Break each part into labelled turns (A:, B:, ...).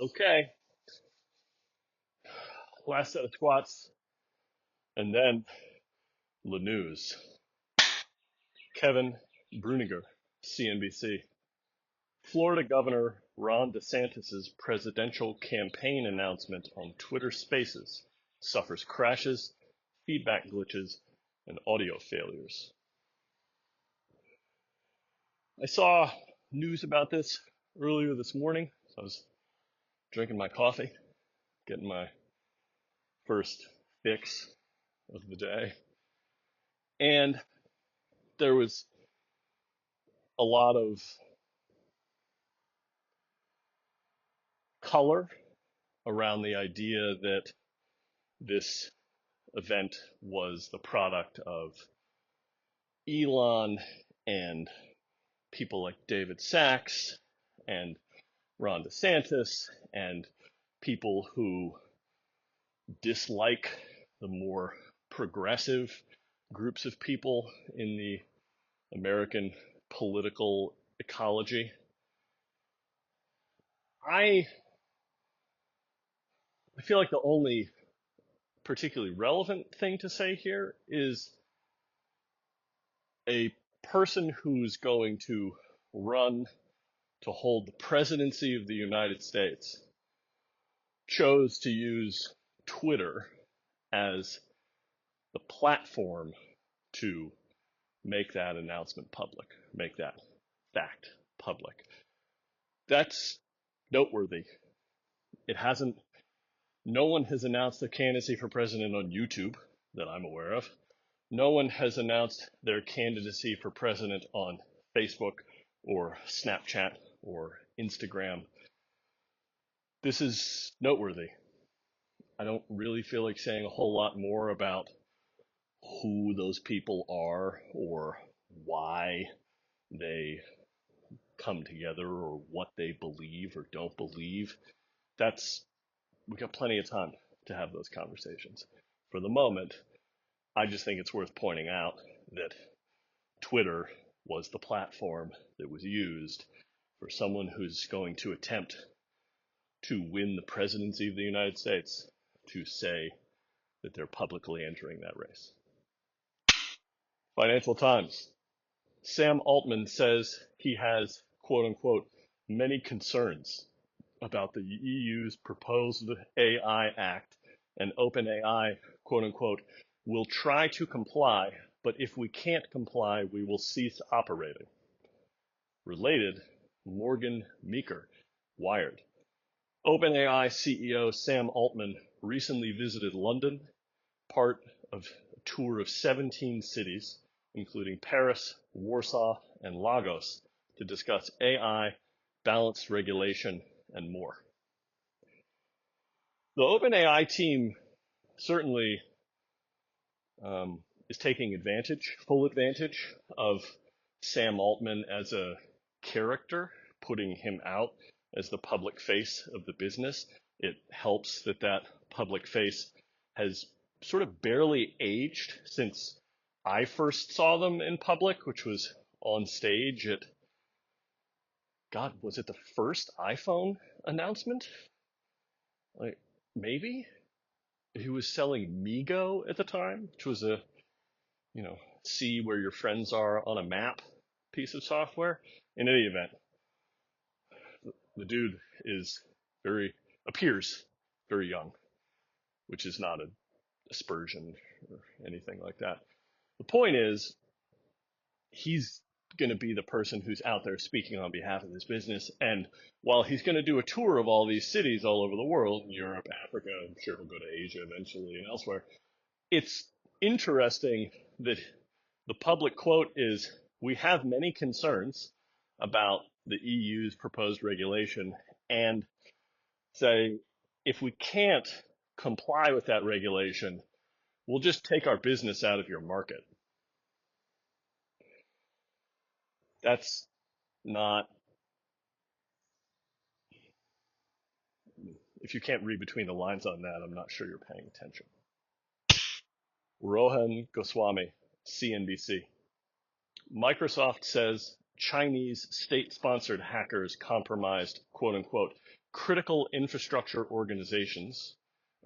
A: Okay, last set of squats, and then the news. Kevin Bruniger, CNBC. Florida Governor Ron DeSantis' presidential campaign announcement on Twitter Spaces suffers crashes, feedback glitches, and audio failures. I saw news about this earlier this morning. So I was drinking my coffee, getting my first fix of the day. And there was a lot of color around the idea that this event was the product of Elon and people like David Sachs and Ron DeSantis and people who dislike the more progressive groups of people in the American political ecology. I feel like the only particularly relevant thing to say here is a person who's going to run to hold the presidency of the United States chose to use Twitter as the platform to make that announcement public, make that fact public. That's noteworthy. No one has announced their candidacy for president on YouTube that I'm aware of. No one has announced their candidacy for president on Facebook or Snapchat or Instagram. This is noteworthy. I don't really feel like saying a whole lot more about who those people are or why they come together or what they believe or don't believe. We got plenty of time to have those conversations. For the moment, I just think it's worth pointing out that Twitter was the platform that was used for someone who's going to attempt to win the presidency of the United States to say that they're publicly entering that race. Financial Times. Sam Altman says he has, quote unquote, many concerns about the EU's proposed AI Act, and OpenAI, quote unquote, will try to comply, but if we can't comply, we will cease operating. Related, Morgan Meeker, Wired. OpenAI CEO Sam Altman recently visited London, part of a tour of 17 cities, including Paris, Warsaw, and Lagos, to discuss AI, balanced regulation, and more. The OpenAI team certainly is taking full advantage of Sam Altman as a character, putting him out as the public face of the business. It helps that that public face has sort of barely aged since I first saw them in public, which was on stage at, God, was it the first iPhone announcement? Like, maybe? He was selling Migo at the time, which was a, see where your friends are on a map piece of software. In any event, the dude appears very young, which is not an aspersion or anything like that. The point is, he's going to be the person who's out there speaking on behalf of this business. And while he's going to do a tour of all these cities all over the world, Europe, Africa, I'm sure he'll go to Asia eventually and elsewhere, it's interesting that the public quote is, "We have many concerns about the EU's proposed regulation," and say, if we can't comply with that regulation, we'll just take our business out of your market. That's not, if you can't read between the lines on that, I'm not sure you're paying attention. Rohan Goswami, CNBC. Microsoft says Chinese state-sponsored hackers compromised, quote unquote, critical infrastructure organizations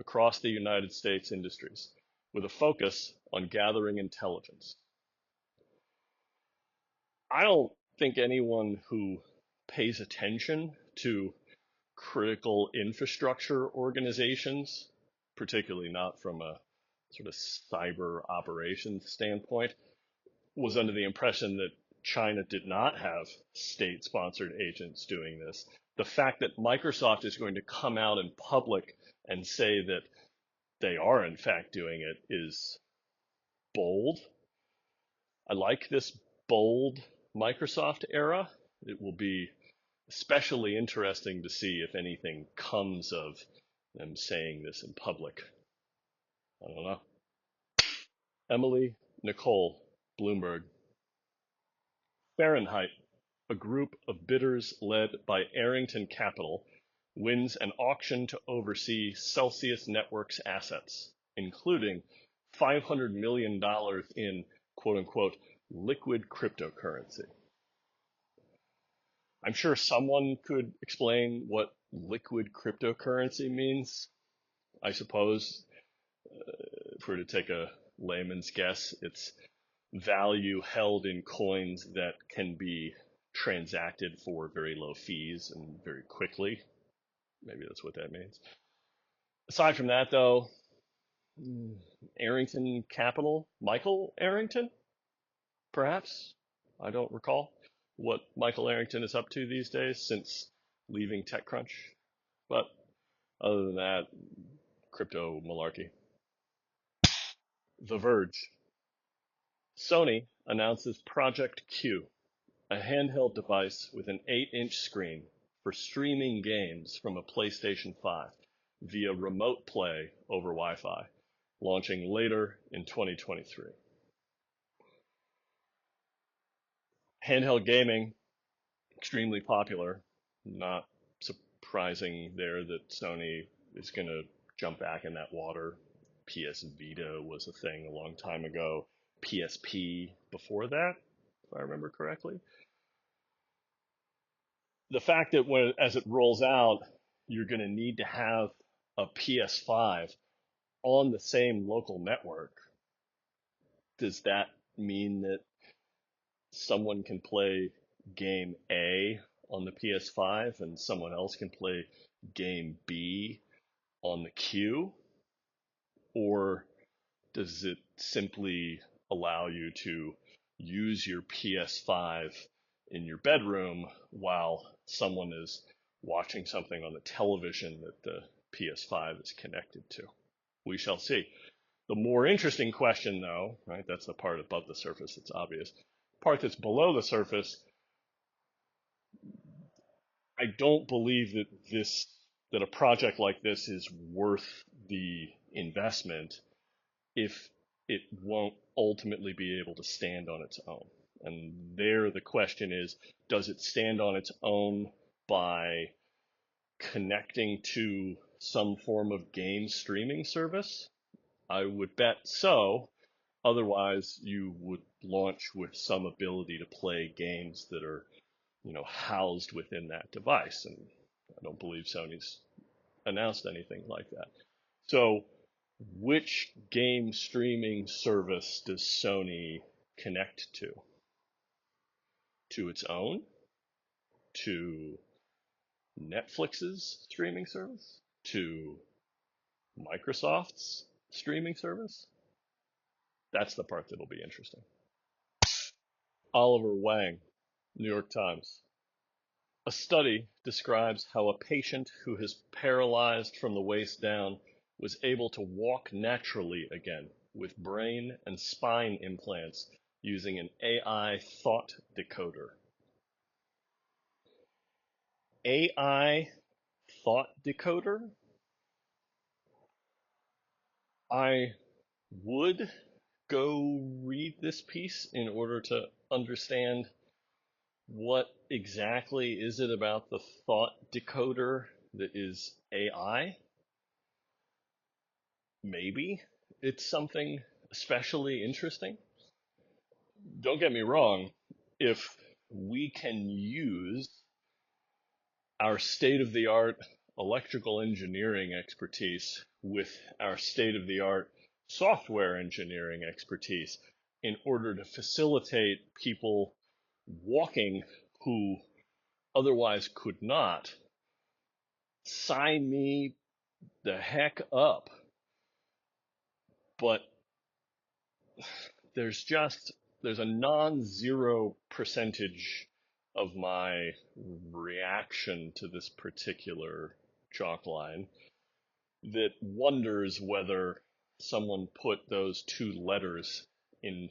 A: across the United States industries with a focus on gathering intelligence. I don't think anyone who pays attention to critical infrastructure organizations, particularly not from a sort of cyber operations standpoint, was under the impression that China did not have state-sponsored agents doing this. The fact that Microsoft is going to come out in public and say that they are in fact doing it is bold. I like this bold Microsoft era. It will be especially interesting to see if anything comes of them saying this in public. I don't know. Emily Nicole Bloomberg. Fahrenheit, a group of bidders led by Arrington Capital, wins an auction to oversee Celsius Networks assets, including $500 million in quote-unquote liquid cryptocurrency. I'm sure someone could explain what liquid cryptocurrency means. I suppose, if we were to take a layman's guess, it's value held in coins that can be transacted for very low fees and very quickly. Maybe that's what that means. Aside from that, though, Arrington Capital, Michael Arrington, perhaps? I don't recall what Michael Arrington is up to these days since leaving TechCrunch. But other than that, crypto malarkey. The Verge. Sony announces Project Q, a handheld device with an 8-inch screen for streaming games from a PlayStation 5 via remote play over Wi-Fi, launching later in 2023. Handheld gaming, extremely popular. Not surprising there that Sony is going to jump back in that water. PS Vita was a thing a long time ago. PSP before that, if I remember correctly. The fact that as it rolls out, you're going to need to have a PS5 on the same local network, does that mean that someone can play game A on the PS5 and someone else can play game B on the Q? Or does it simply allow you to use your PS5 in your bedroom while someone is watching something on the television that the PS5 is connected to? We shall see. The more interesting question, though, right, that's the part above the surface that's obvious. The part that's below the surface, I don't believe that a project like this is worth the investment if it won't ultimately be able to stand on its own. And there the question is, does it stand on its own by connecting to some form of game streaming service? I would bet so. Otherwise, you would launch with some ability to play games that are, housed within that device. And I don't believe Sony's announced anything like that. So which game streaming service does Sony connect to? To its own? To Netflix's streaming service? To Microsoft's streaming service? That's the part that'll be interesting. Oliver Wang, New York Times. A study describes how a patient who is paralyzed from the waist down was able to walk naturally again with brain and spine implants using an AI thought decoder. AI thought decoder? I would go read this piece in order to understand what exactly is it about the thought decoder that is AI. Maybe it's something especially interesting. Don't get me wrong, if we can use our state-of-the-art electrical engineering expertise with our state-of-the-art software engineering expertise in order to facilitate people walking who otherwise could not. Sign me the heck up. But there's a non-zero percentage of my reaction to this particular chalk line that wonders whether someone put those two letters in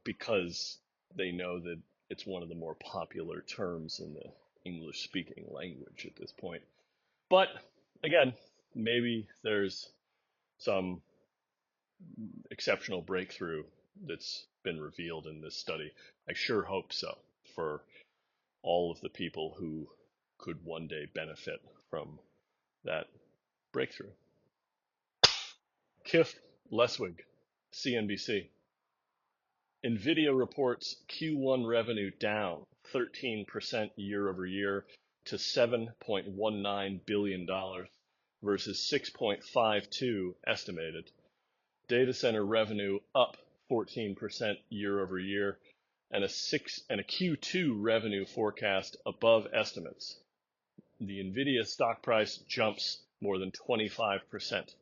A: because they know that it's one of the more popular terms in the English speaking language at this point. But again, maybe there's some exceptional breakthrough that's been revealed in this study. I sure hope so for all of the people who could one day benefit from that breakthrough. Kif Leswig, CNBC. NVIDIA reports Q1 revenue down 13% year over year to $7.19 billion versus $6.52 estimated. Data center revenue up 14% year over year and a Q2 revenue forecast above estimates. The NVIDIA stock price jumps more than 25%.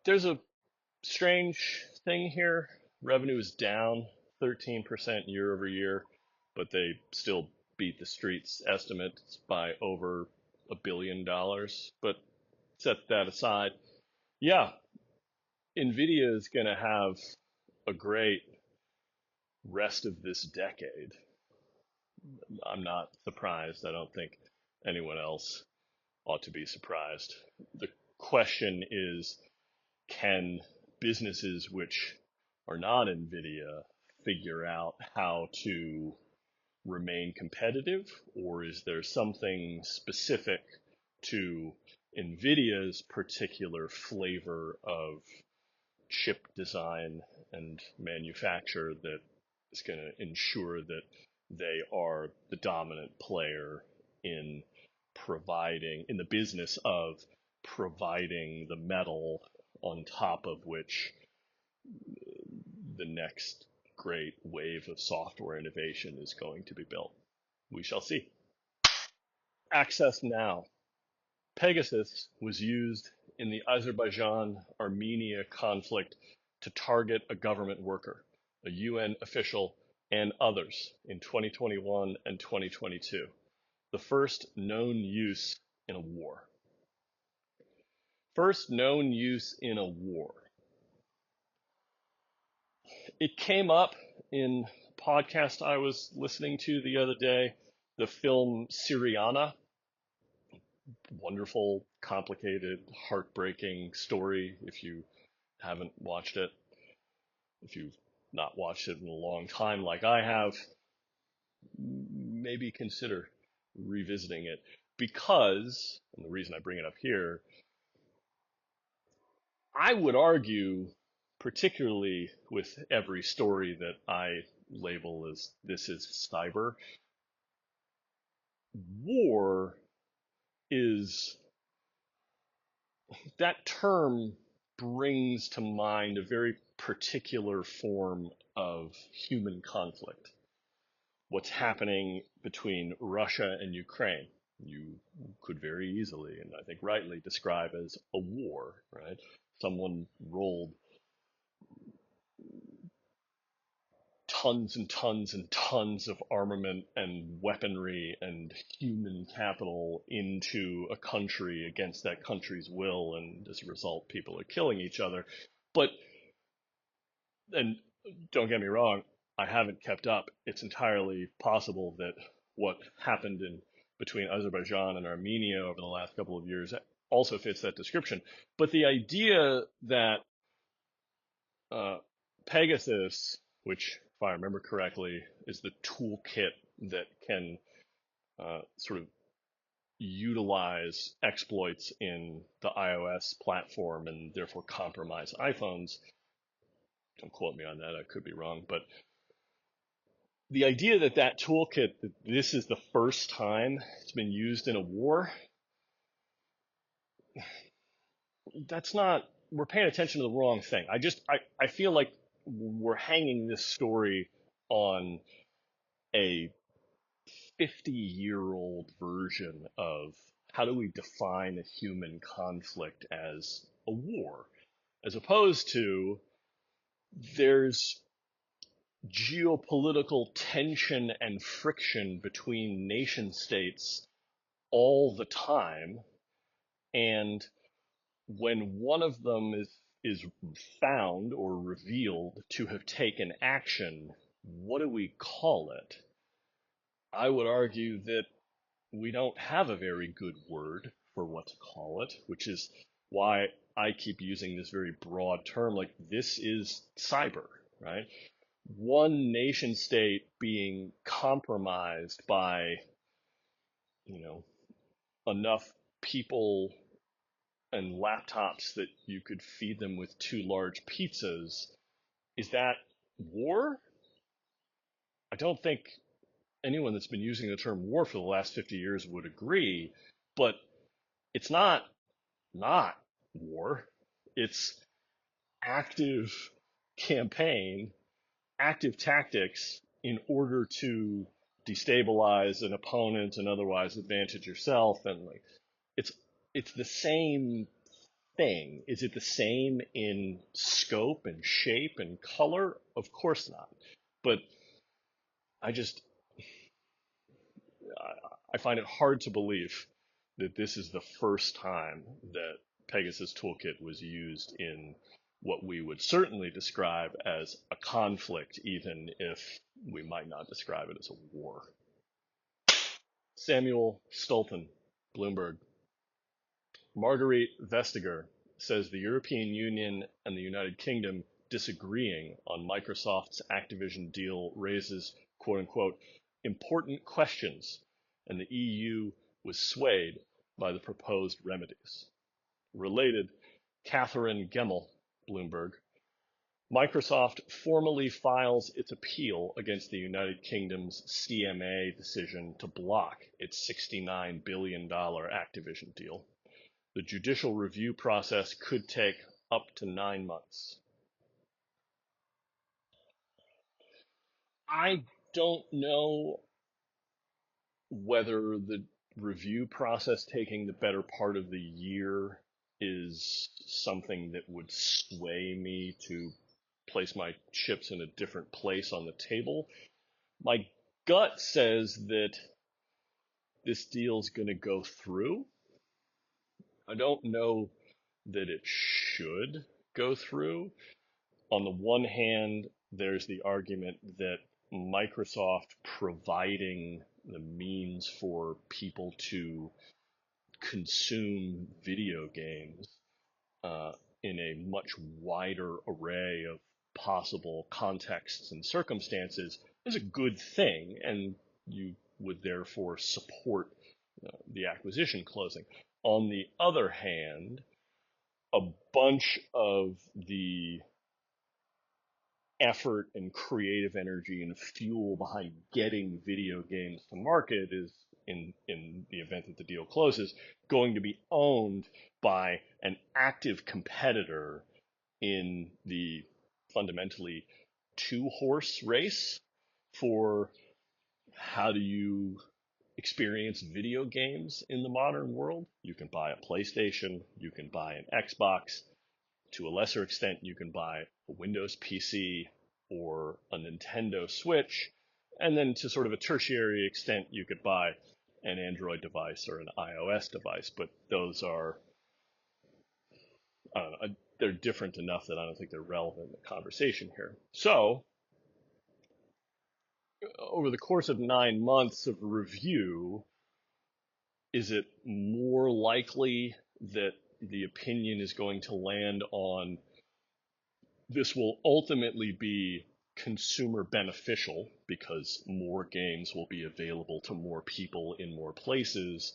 A: There's a strange thing here. Revenue is down 13% year over year, but they still beat the street's estimates by over $1 billion. But set that aside. Yeah, NVIDIA is going to have a great rest of this decade. I'm not surprised. I don't think anyone else ought to be surprised. The question is, can businesses which are not NVIDIA figure out how to remain competitive, or is there something specific to NVIDIA's particular flavor of chip design and manufacture that is going to ensure that they are the dominant player in the business of providing the metal on top of which the next great wave of software innovation is going to be built. We shall see. Access now. Pegasus was used in the Azerbaijan-Armenia conflict to target a government worker, a UN official, and others in 2021 and 2022. The first known use in a war. First known use in a war. It came up in a podcast I was listening to the other day, the film Syriana. Wonderful, complicated, heartbreaking story if you haven't watched it. If you've not watched it in a long time like I have, maybe consider revisiting it because, and the reason I bring it up here, I would argue, particularly with every story that I label as this is cyber, war is, that term brings to mind a very particular form of human conflict. What's happening between Russia and Ukraine, you could very easily, and I think rightly, describe as a war, right? Someone rolled tons and tons and tons of armament and weaponry and human capital into a country against that country's will, and as a result, people are killing each other. But, and don't get me wrong, I haven't kept up. It's entirely possible that what happened between Azerbaijan and Armenia over the last couple of years also fits that description. But the idea that Pegasus, which, if I remember correctly, is the toolkit that can sort of utilize exploits in the iOS platform and therefore compromise iPhones. Don't quote me on that, I could be wrong, but the idea that that toolkit, that this is the first time it's been used in a war, that's not, we're paying attention to the wrong thing. I feel like we're hanging this story on a 50-year-old version of how do we define a human conflict as a war, as opposed to there's geopolitical tension and friction between nation states all the time, and when one of them is found or revealed to have taken action, what do we call it? I would argue that we don't have a very good word for what to call it, which is why I keep using this very broad term, like this is cyber, right? One nation state being compromised by, you know, enough people and laptops that you could feed them with two large pizzas, is that war? I don't think anyone that's been using the term war for the last 50 years would agree, but it's not war. It's active campaign, active tactics in order to destabilize an opponent and otherwise advantage yourself. And like, it's it's the same thing. Is it the same in scope and shape and color? Of course not. But I just I find it hard to believe that this is the first time that Pegasus Toolkit was used in what we would certainly describe as a conflict, even if we might not describe it as a war. Samuel Stolten, Bloomberg. Marguerite Vestager says the European Union and the United Kingdom disagreeing on Microsoft's Activision deal raises, quote unquote, important questions, and the EU was swayed by the proposed remedies. Related, Catherine Gemmell, Bloomberg. Microsoft formally files its appeal against the United Kingdom's CMA decision to block its $69 billion Activision deal. The judicial review process could take up to 9 months. I don't know whether the review process taking the better part of the year is something that would sway me to place my chips in a different place on the table. My gut says that this deal's going to go through. I don't know that it should go through. On the one hand, there's the argument that Microsoft providing the means for people to consume video games in a much wider array of possible contexts and circumstances is a good thing, and you would therefore support the acquisition closing. On the other hand, a bunch of the effort and creative energy and fuel behind getting video games to market is, in the event that the deal closes, going to be owned by an active competitor in the fundamentally two-horse race for how do you experience video games in the modern world. You can buy a PlayStation, you can buy an Xbox, to a lesser extent, you can buy a Windows PC or a Nintendo Switch, and then to sort of a tertiary extent, you could buy an Android device or an iOS device, but those are, I don't know, they're different enough that I don't think they're relevant in the conversation here. So, over the course of 9 months of review, is it more likely that the opinion is going to land on this will ultimately be consumer beneficial because more games will be available to more people in more places?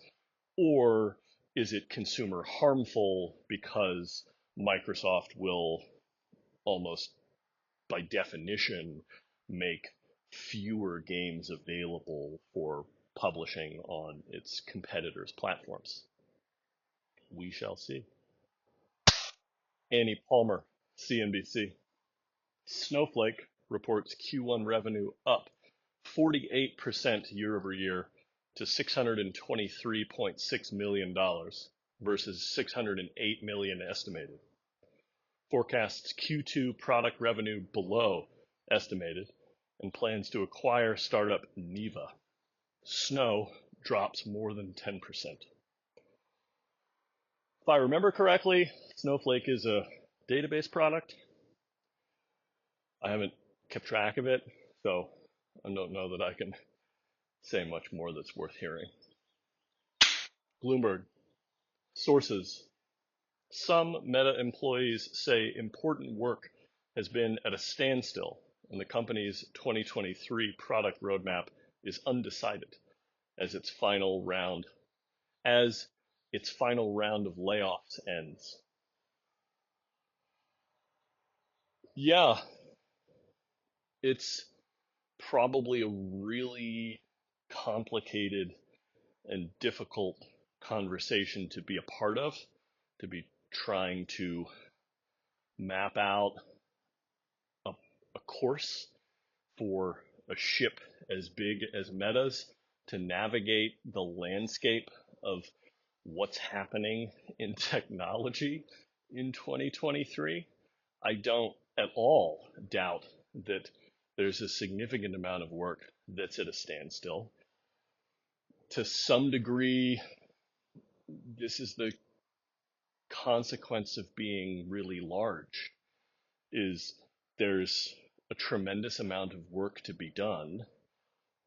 A: Or is it consumer harmful because Microsoft will almost by definition make fewer games available for publishing on its competitors' platforms. We shall see. Annie Palmer, CNBC. Snowflake reports Q1 revenue up 48% year over year to $623.6 million versus $608 million estimated. Forecasts Q2 product revenue below estimated and plans to acquire startup Neva. Snow drops more than 10%. If I remember correctly, Snowflake is a database product. I haven't kept track of it, so I don't know that I can say much more that's worth hearing. Bloomberg. Sources. Some Meta employees say important work has been at a standstill, and the company's 2023 product roadmap is undecided as its final round of layoffs ends. Yeah, it's probably a really complicated and difficult conversation to be a part of, to be trying to map out a course for a ship as big as Meta's to navigate the landscape of what's happening in technology in 2023. I don't at all doubt that there's a significant amount of work that's at a standstill. To some degree, this is the consequence of being really large, is there's a tremendous amount of work to be done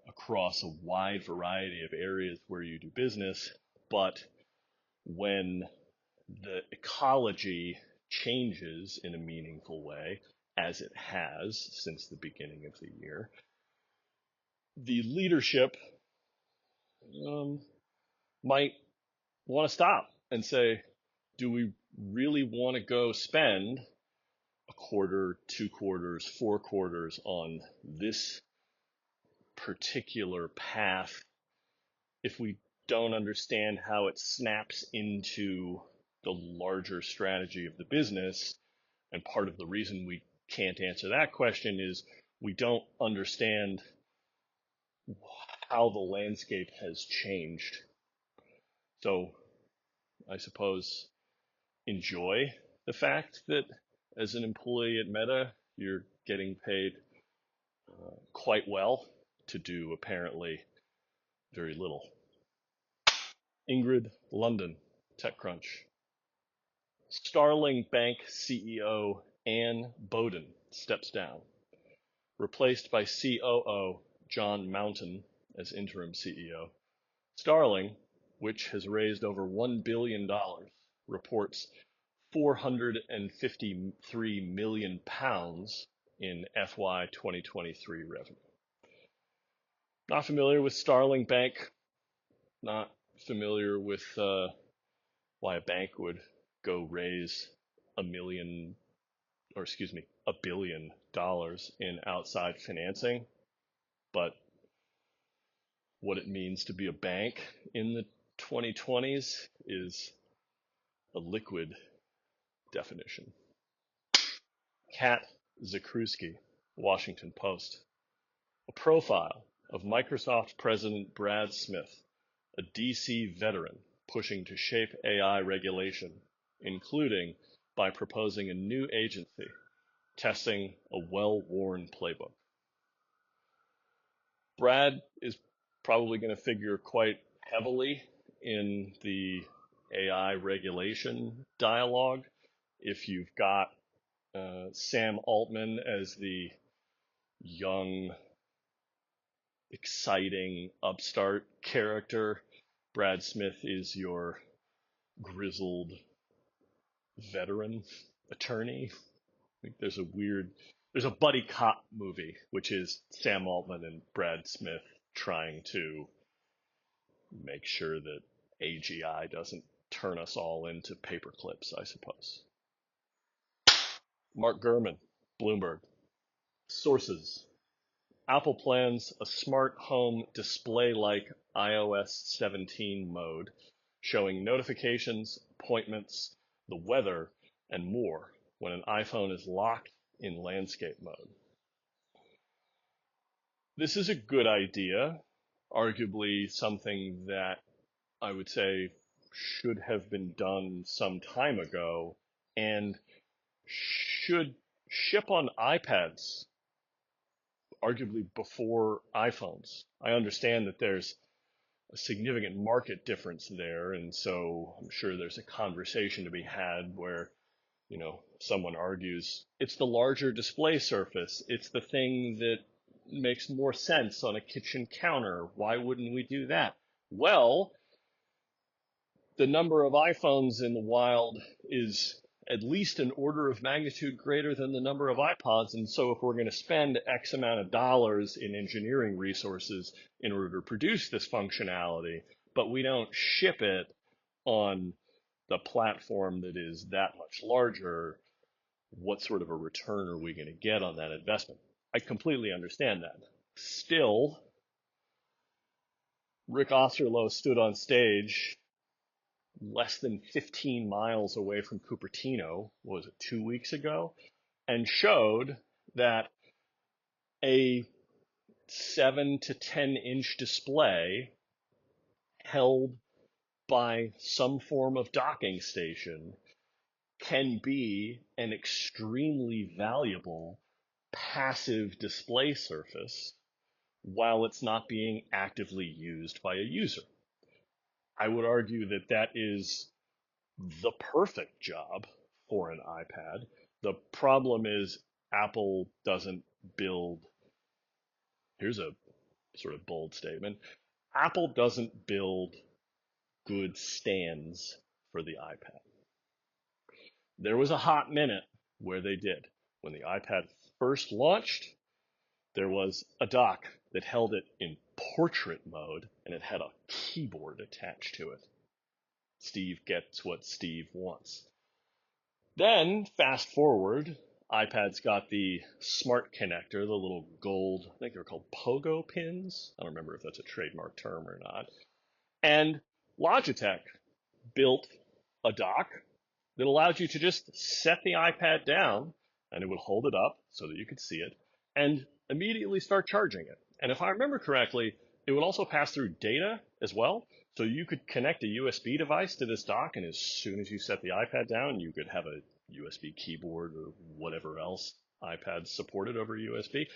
A: across a wide variety of areas where you do business, but when the ecology changes in a meaningful way, as it has since the beginning of the year, the leadership might want to stop and say, do we really want to go spend a quarter, 2 quarters, 4 quarters on this particular path if we don't understand how it snaps into the larger strategy of the business? And part of the reason we can't answer that question is we don't understand how the landscape has changed. So I suppose enjoy the fact that as an employee at Meta, you're getting paid quite well to do apparently very little. Ingrid London, TechCrunch. Starling Bank CEO Ann Bowden steps down, replaced by COO John Mountain as interim CEO. Starling, which has raised over $1 billion, reports 453 million pounds in FY 2023 revenue. Not familiar with Starling Bank, not familiar with why a bank would go raise $1 billion in outside financing, but what it means to be a bank in the 2020s is a liquid definition. Kat Zakrzewski, Washington Post. A profile of Microsoft President Brad Smith, a DC veteran pushing to shape AI regulation, including by proposing a new agency testing a well-worn playbook. Brad is probably going to figure quite heavily in the AI regulation dialogue. If you've got Sam Altman as the young, exciting upstart character, Brad Smith is your grizzled veteran attorney. I think there's a buddy cop movie, which is Sam Altman and Brad Smith trying to make sure that AGI doesn't turn us all into paper clips, I suppose. Mark Gurman, Bloomberg. Sources. Apple plans a smart home display-like iOS 17 mode, showing notifications, appointments, the weather, and more when an iPhone is locked in landscape mode. This is a good idea, arguably something that I would say should have been done some time ago and should ship on iPads, arguably before iPhones. I understand that there's a significant market difference there, and so I'm sure there's a conversation to be had where, someone argues it's the larger display surface, it's the thing that makes more sense on a kitchen counter. Why wouldn't we do that? Well, the number of iPhones in the wild is at least an order of magnitude greater than the number of iPods. And so if we're going to spend X amount of dollars in engineering resources in order to produce this functionality, but we don't ship it on the platform that is that much larger, what sort of a return are we going to get on that investment? I completely understand that. Still, Rick Osterloh stood on stage less than 15 miles away from Cupertino, was it 2 weeks ago, and showed that a 7 to 10 inch display held by some form of docking station can be an extremely valuable passive display surface while it's not being actively used by a user. I would argue that that is the perfect job for an iPad. The problem is Apple doesn't build, here's a sort of bold statement, Apple doesn't build good stands for the iPad. There was a hot minute where they did. When the iPad first launched, there was a dock that held it in portrait mode and it had a keyboard attached to it. Steve gets what Steve wants. Then, fast forward, iPad's got the smart connector, the little gold, I think they're called pogo pins. I don't remember if that's a trademark term or not. And Logitech built a dock that allowed you to just set the iPad down and it would hold it up so that you could see it and immediately start charging it. And if I remember correctly, it would also pass through data as well. So you could connect a USB device to this dock, and as soon as you set the iPad down, you could have a USB keyboard or whatever else iPads supported over USB.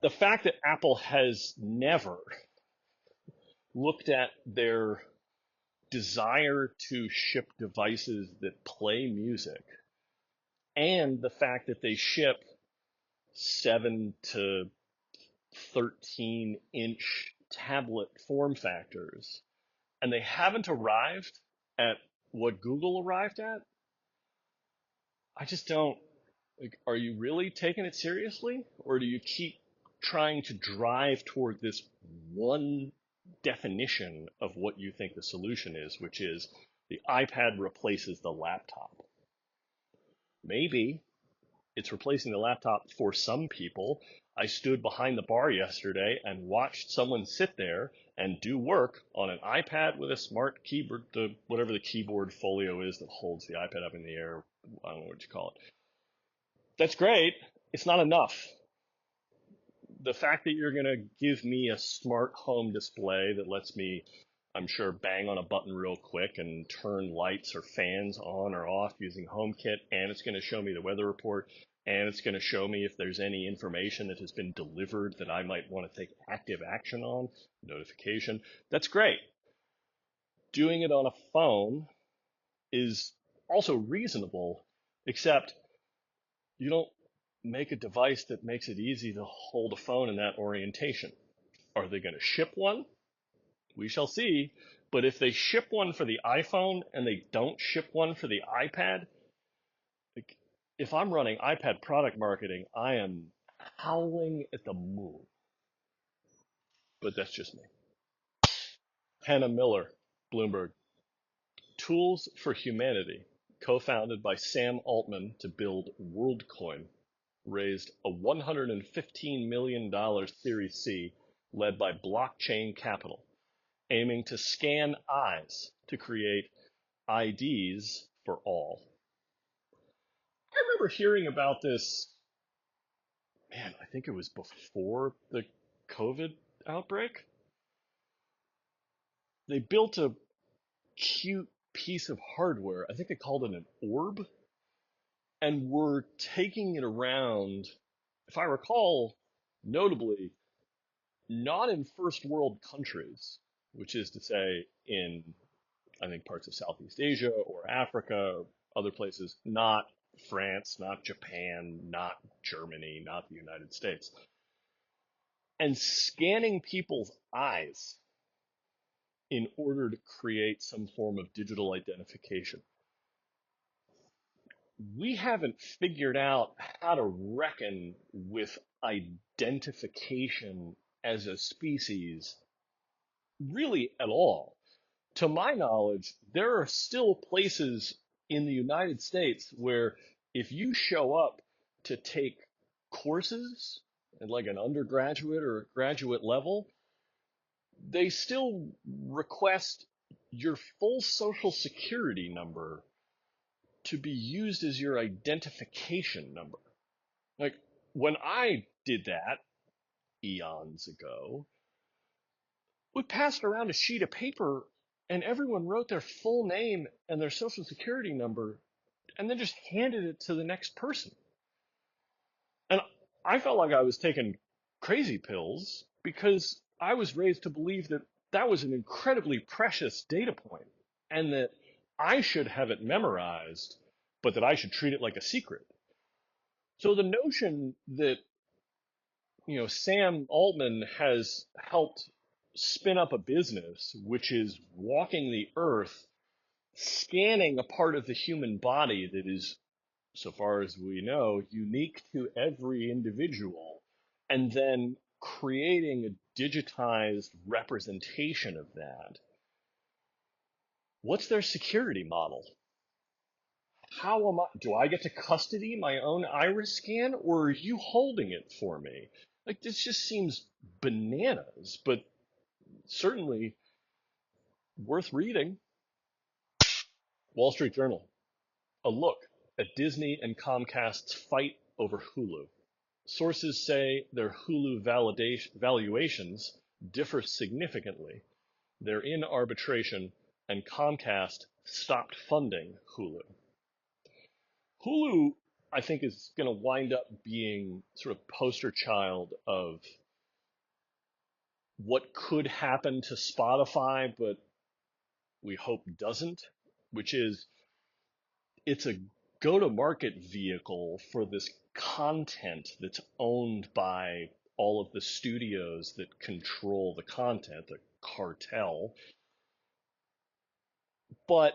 A: The fact that Apple has never looked at their desire to ship devices that play music and the fact that they ship 7 to 13 inch tablet form factors and they haven't arrived at what Google arrived at, I just don't, like, are you really taking it seriously? Or do you keep trying to drive toward this one definition of what you think the solution is, which is the iPad replaces the laptop? Maybe it's replacing the laptop for some people. I stood behind the bar yesterday and watched someone sit there and do work on an iPad with a smart keyboard, whatever the keyboard folio is that holds the iPad up in the air. I don't know what you call it. That's great. It's not enough. The fact that you're going to give me a smart home display that lets me, I'm sure, bang on a button real quick and turn lights or fans on or off using HomeKit, and it's going to show me the weather report, and it's going to show me if there's any information that has been delivered that I might want to take active action on, notification. That's great. Doing it on a phone is also reasonable, except you don't make a device that makes it easy to hold a phone in that orientation. Are they going to ship one? We shall see. But if they ship one for the iPhone and they don't ship one for the iPad, like, if I'm running iPad product marketing, I am howling at the moon. But that's just me. Hannah Miller, Bloomberg. Tools for Humanity, co-founded by Sam Altman to build WorldCoin. raised a $115 million Series C led by Blockchain Capital, aiming to scan eyes to create IDs for all. I remember hearing about this, man, I think it was before the COVID outbreak. They built a cute piece of hardware. I think they called it an orb, and were taking it around, if I recall, notably, not in first world countries, which is to say in, I think, parts of Southeast Asia or Africa or other places, not France, not Japan, not Germany, not the United States, and scanning people's eyes in order to create some form of digital identification. We haven't figured out how to reckon with identification as a species really at all. To my knowledge, there are still places in the United States where if you show up to take courses at like an undergraduate or graduate level, they still request your full social security number to be used as your identification number. Like when I did that eons ago, we passed around a sheet of paper and everyone wrote their full name and their social security number and then just handed it to the next person. And I felt like I was taking crazy pills because I was raised to believe that that was an incredibly precious data point and that I should have it memorized, but that I should treat it like a secret. So the notion that, Sam Altman has helped spin up a business which is walking the earth, scanning a part of the human body that is, so far as we know, unique to every individual, and then creating a digitized representation of that. What's their security model? Do I get to custody my own iris scan, or are you holding it for me? Like, this just seems bananas, but certainly worth reading. Wall Street Journal. A look at Disney and Comcast's fight over Hulu. Sources say their Hulu valuations differ significantly. They're in arbitration, and Comcast stopped funding Hulu. Hulu, I think, is going to wind up being sort of poster child of what could happen to Spotify, but we hope doesn't, which is it's a go-to-market vehicle for this content that's owned by all of the studios that control the content, the cartel. But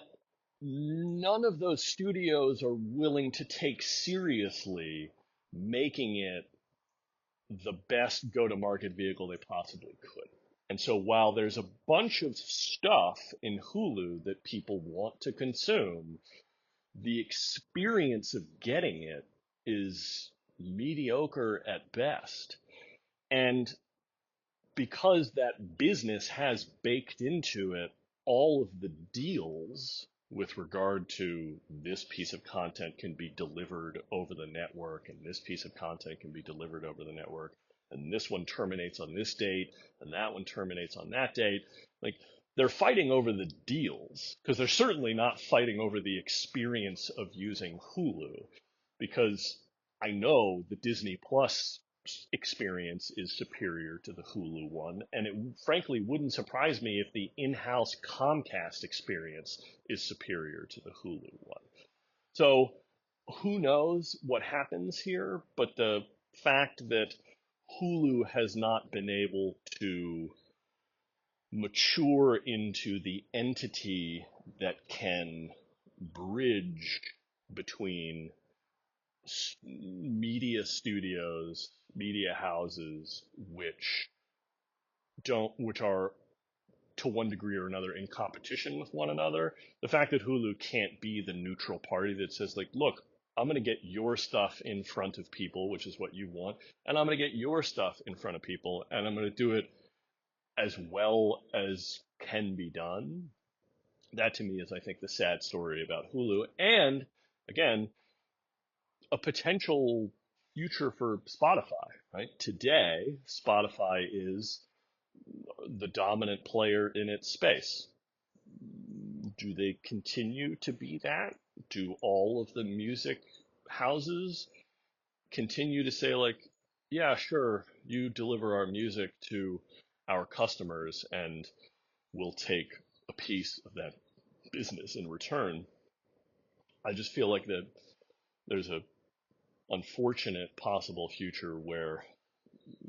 A: none of those studios are willing to take seriously making it the best go-to-market vehicle they possibly could. And so while there's a bunch of stuff in Hulu that people want to consume, the experience of getting it is mediocre at best. And because that business has baked into it all of the deals with regard to this piece of content can be delivered over the network, and this piece of content can be delivered over the network, and this one terminates on this date, and that one terminates on that date. Like, they're fighting over the deals because they're certainly not fighting over the experience of using Hulu, because I know the Disney Plus experience is superior to the Hulu one, and it frankly wouldn't surprise me if the in-house Comcast experience is superior to the Hulu one. So who knows what happens here, but the fact that Hulu has not been able to mature into the entity that can bridge between media studios, media houses, which are to one degree or another in competition with one another. The fact that Hulu can't be the neutral party that says, like, look, I'm going to get your stuff in front of people, which is what you want, and I'm going to get your stuff in front of people, and I'm going to do it as well as can be done. That to me is, I think, the sad story about Hulu. And again, a potential future for Spotify, right? Today, Spotify is the dominant player in its space. Do they continue to be that? Do all of the music houses continue to say, like, yeah, sure, you deliver our music to our customers and we'll take a piece of that business in return? I just feel like that there's a unfortunate possible future where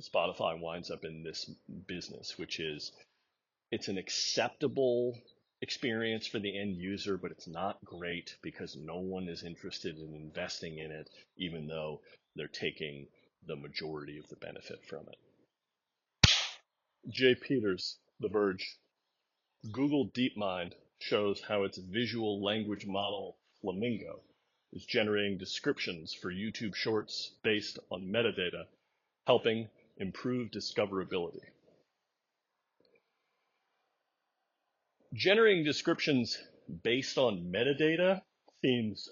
A: Spotify winds up in this business, which is it's an acceptable experience for the end user, but it's not great because no one is interested in investing in it, even though they're taking the majority of the benefit from it. Jay Peters, The Verge. Google DeepMind shows how its visual language model, Flamingo, is generating descriptions for YouTube Shorts based on metadata, helping improve discoverability. Generating descriptions based on metadata seems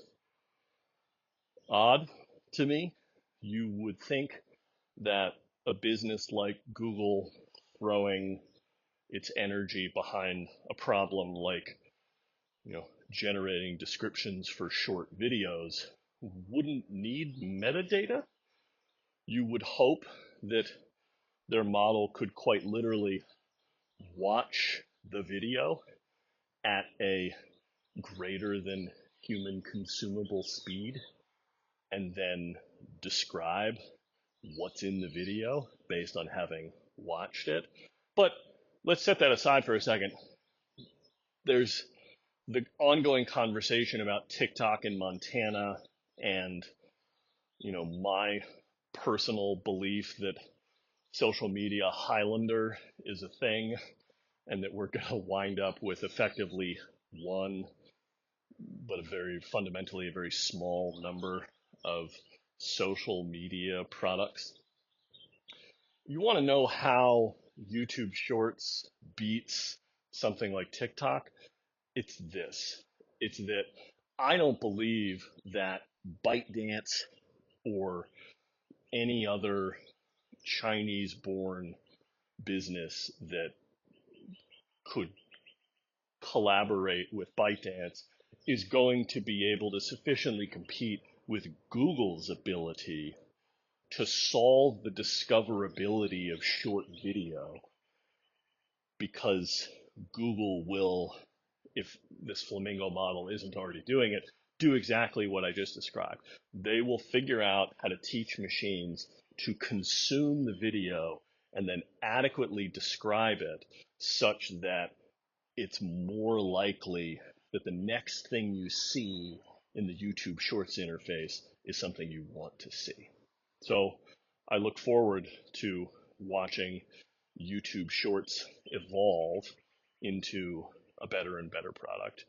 A: odd to me. You would think that a business like Google throwing its energy behind a problem like, generating descriptions for short videos wouldn't need metadata. You would hope that their model could quite literally watch the video at a greater than human consumable speed and then describe what's in the video based on having watched it. But let's set that aside for a second. There's the ongoing conversation about TikTok in Montana and, my personal belief that social media Highlander is a thing and that we're going to wind up with effectively one, but fundamentally a very small number of social media products. You want to know how YouTube Shorts beats something like TikTok? It's this. It's that I don't believe that ByteDance or any other Chinese-born business that could collaborate with ByteDance is going to be able to sufficiently compete with Google's ability to solve the discoverability of short video, because Google will, if this Flamingo model isn't already doing it, do exactly what I just described. They will figure out how to teach machines to consume the video and then adequately describe it such that it's more likely that the next thing you see in the YouTube Shorts interface is something you want to see. So I look forward to watching YouTube Shorts evolve into a better and better product.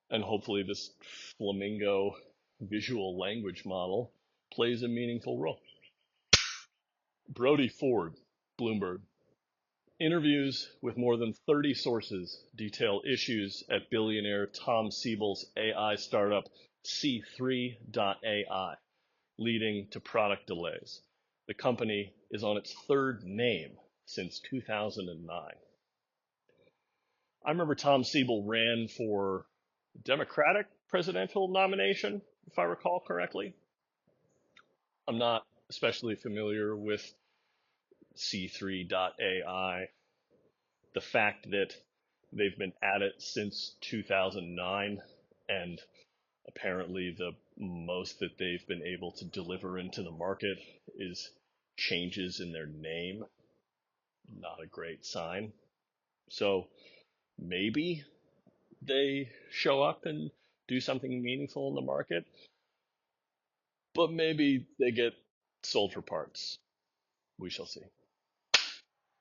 A: And hopefully this Flamingo visual language model plays a meaningful role. Brody Ford, Bloomberg. Interviews with more than 30 sources detail issues at billionaire Tom Siebel's AI startup C3.ai, leading to product delays. The company is on its third name since 2009. I remember Tom Siebel ran for Democratic presidential nomination, if I recall correctly. I'm not especially familiar with C3.ai. The fact that they've been at it since 2009 and apparently the most that they've been able to deliver into the market is changes in their name. Not a great sign. So maybe they show up and do something meaningful in the market, but maybe they get sold for parts. We shall see.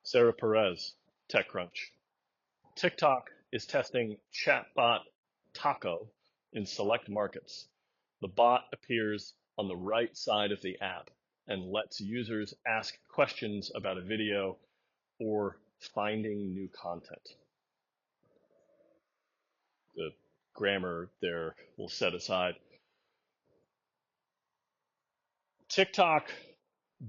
A: Sarah Perez, TechCrunch. TikTok is testing chatbot Tako in select markets. The bot appears on the right side of the app and lets users ask questions about a video or finding new content. The grammar there we'll set aside. TikTok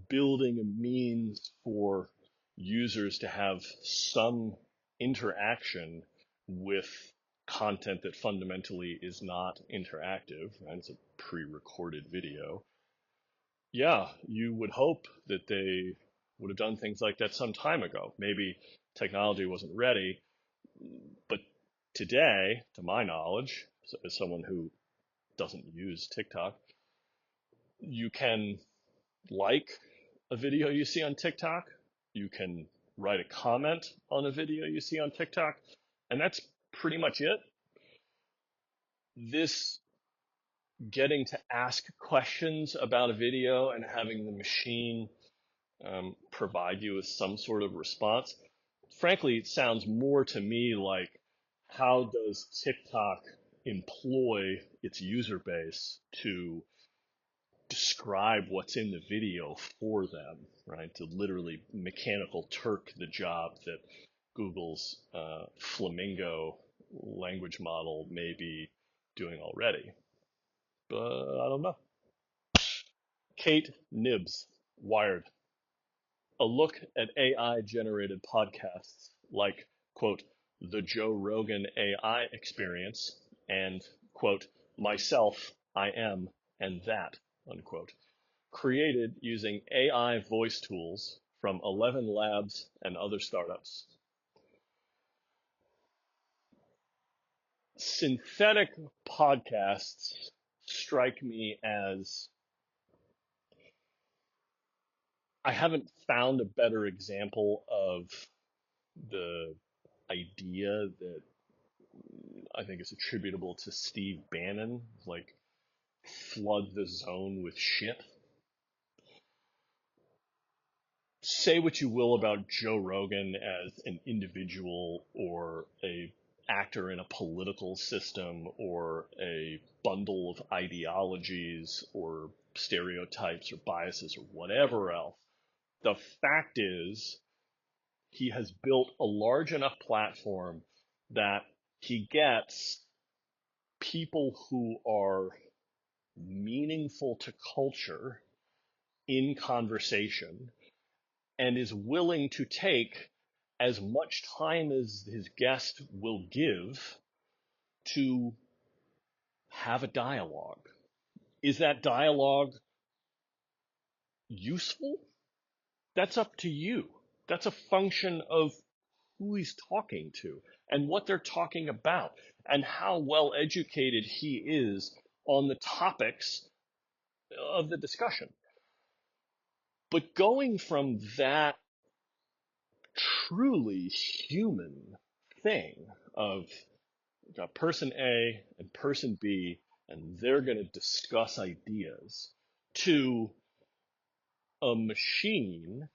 A: building a means for users to have some interaction with content that fundamentally is not interactive, right? It's a pre-recorded video. Yeah, you would hope that they would have done things like that some time ago. Maybe technology wasn't ready, but today, to my knowledge, as someone who doesn't use TikTok, you can like a video you see on TikTok, you can write a comment on a video you see on TikTok, and that's pretty much it. This getting to ask questions about a video and having the machine provide you with some sort of response, frankly, it sounds more to me like how does TikTok employ its user base to describe what's in the video for them, right? To literally mechanical Turk the job that Google's Flamingo language model may be doing already. But I don't know. Kate Nibbs, Wired. A look at AI generated podcasts like, quote, the Joe Rogan AI experience and, quote, myself, I am, and that, unquote, created using AI voice tools from 11 labs and other startups. Synthetic podcasts strike me as I haven't found a better example of the idea that I think is attributable to Steve Bannon, like flood the zone with shit. Say what you will about Joe Rogan as an individual or a actor in a political system or a bundle of ideologies or stereotypes or biases or whatever else. The fact is he has built a large enough platform that he gets people who are meaningful to culture in conversation and is willing to take as much time as his guest will give to have a dialogue. Is that dialogue useful? That's up to you. That's a function of who he's talking to and what they're talking about and how well educated he is on the topics of the discussion. But going from that truly human thing of got person A and person B, and they're going to discuss ideas, to a machine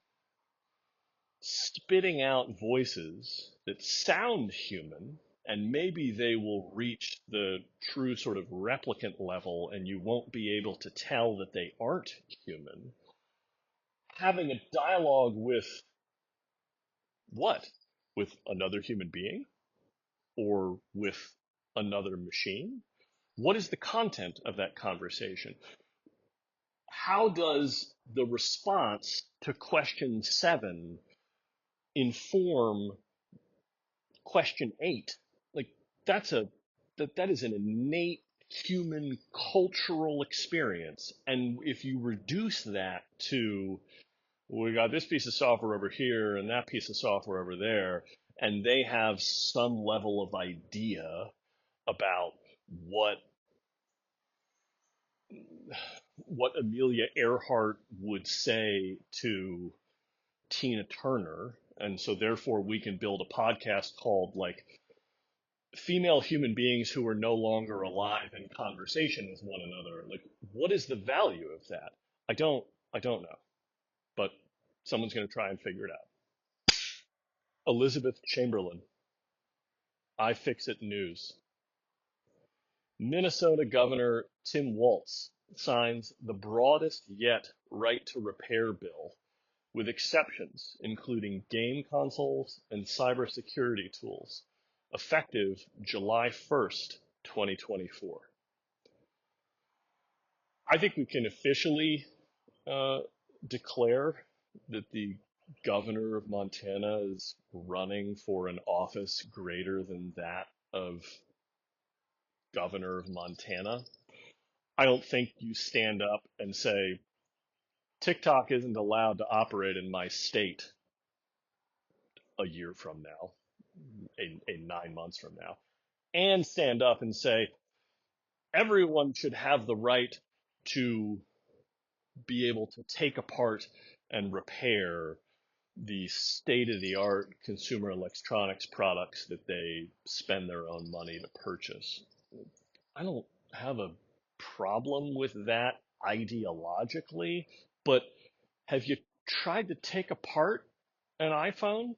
A: spitting out voices that sound human, and maybe they will reach the true sort of replicant level, and you won't be able to tell that they aren't human. Having a dialogue with what? With another human being? Or with another machine? What is the content of that conversation? How does the response to question 7 inform question 8? Like that is an innate human cultural experience. And if you reduce that to, we got this piece of software over here and that piece of software over there, and they have some level of idea about what Amelia Earhart would say to Tina Turner, and so therefore we can build a podcast called like female human beings who are no longer alive in conversation with one another. Like, what is the value of that? I don't know, but someone's going to try and figure it out. Elizabeth Chamberlain, iFixit News. Minnesota Governor Tim Walz signs the broadest yet right to repair bill with exceptions, including game consoles and cybersecurity tools, effective July 1st, 2024. I think we can officially uh, declare that the governor of Montana is running for an office greater than that of governor of Montana. I don't think you stand up and say, TikTok isn't allowed to operate in my state a year from now, 9 months from now, and stand up and say, everyone should have the right to be able to take apart and repair the state of the art consumer electronics products that they spend their own money to purchase. I don't have a problem with that ideologically, but have you tried to take apart an iPhone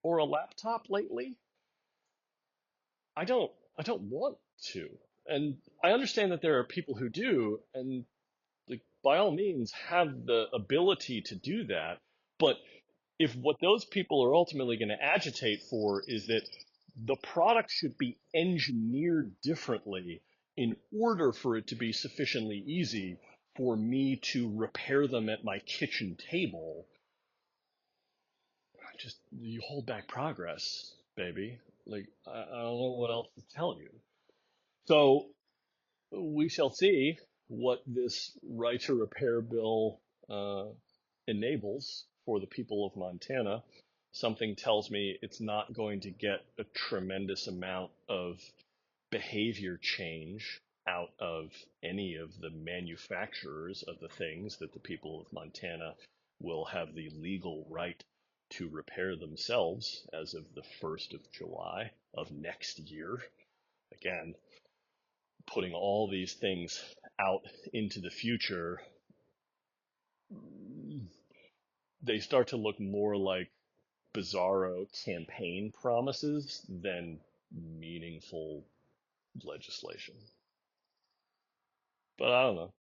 A: or a laptop lately? I don't want to. And I understand that there are people who do, and like, by all means have the ability to do that. But if what those people are ultimately going to agitate for is that the product should be engineered differently in order for it to be sufficiently easy for me to repair them at my kitchen table, just you hold back progress, baby. Like, I don't know what else to tell you. So we shall see what this right to repair bill uh, enables for the people of Montana. Something tells me it's not going to get a tremendous amount of behavior change out of any of the manufacturers of the things that the people of Montana will have the legal right to repair themselves as of the 1st of July of next year. Again, putting all these things out into the future, they start to look more like bizarro campaign promises than meaningful legislation. But I don't know.